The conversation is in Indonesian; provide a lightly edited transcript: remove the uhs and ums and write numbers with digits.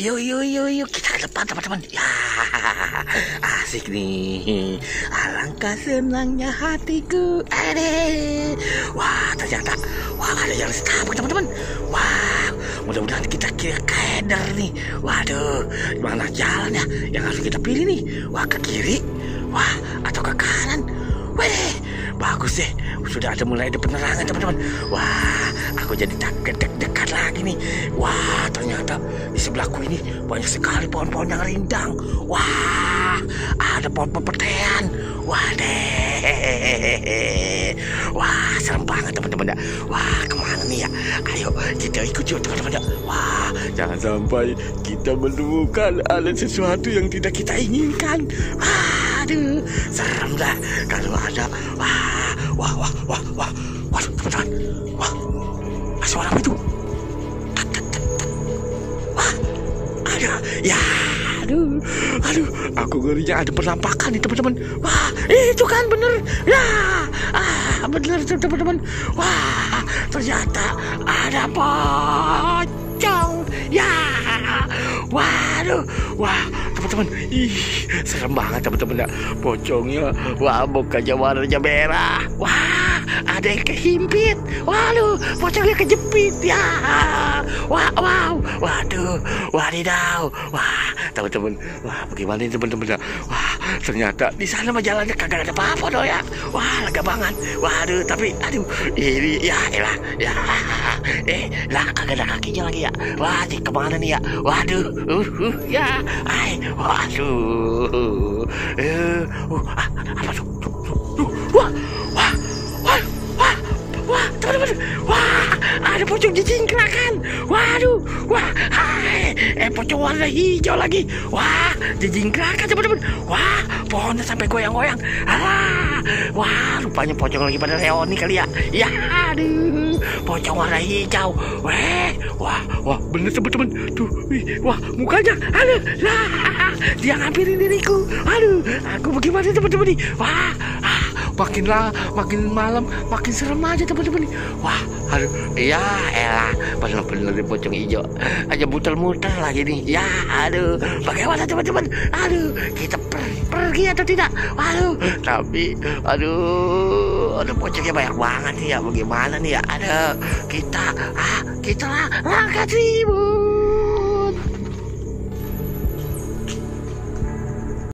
Yuk, kita ke depan teman-teman. Ya, asik nih. Alangkah senangnya hatiku. Wah, ternyata, ada yang setapak teman-teman. Wah, mudah-mudahan kita keder nih. Waduh, mana jalan ya yang harus kita pilih nih? Wah, ke kiri, atau ke kanan? Weh, bagus deh. Sudah mulai ada penerangan teman-teman. Wah, aku jadi dekat lagi nih. Wah, ternyata di sebelahku ini banyak sekali pohon-pohon yang rindang. Wah, ada pohon pepetean. Wah deh. Wah, serem banget teman-teman ya. Wah, kemana nih ya? Ayo kita ikut yuk teman-teman ya. Wah, jangan sampai kita menemukan ada sesuatu yang tidak kita inginkan. Aduh, serem dah kalau ada. Waduh, teman-teman. Wah, suara apa itu? Wah, ada. Ya, aduh, aku ngerinya ada penampakan nih teman-teman. Wah, itu kan bener. Ya, bener teman-teman. Wah, ternyata ada pocong. Ya, waduh, teman-teman, serem banget teman-teman ya. Pocongnya, mukanya warnanya merah. Wah, ada yang kehimpit. Waduh, pocongnya kejepit ya. Waduh, wadidaw. Wah, teman-teman, bagaimana ini teman-teman ya? Wah, ternyata di sana mah jalannya kagak ada apa-apa doh ya. Wah, lega banget. Waduh, tapi ini ya elah. Ya, lah kagak ada kakinya lagi ya. Wah, kemana nih ya? Waduh, ya, waduh, apa tuh? Wah, teman-teman, ada pocong jingkrakan. Waduh, pocong warna hijau lagi. Wah, jingkrakan teman-teman. Wah, pohonnya sampai goyang-goyang. Wah, rupanya pocong lagi pada reoni kali ya. Ya, aduh, pocong warna hijau. Wah, bener teman-teman. Tuh, wah, mukanya, dia ngambilin diriku. Aduh, aku bagaimana teman-teman nih? Wah, makin malam makin serem aja teman-teman nih. Wah, ya elah, bener-bener pocong hijau aja muter-muter lagi nih. Ya, aduh, bagaimana teman-teman? Aduh, kita pergi atau tidak? Aduh, tapi ada pocongnya banyak banget nih ya. Bagaimana nih ya? Ada kita langkah 1000.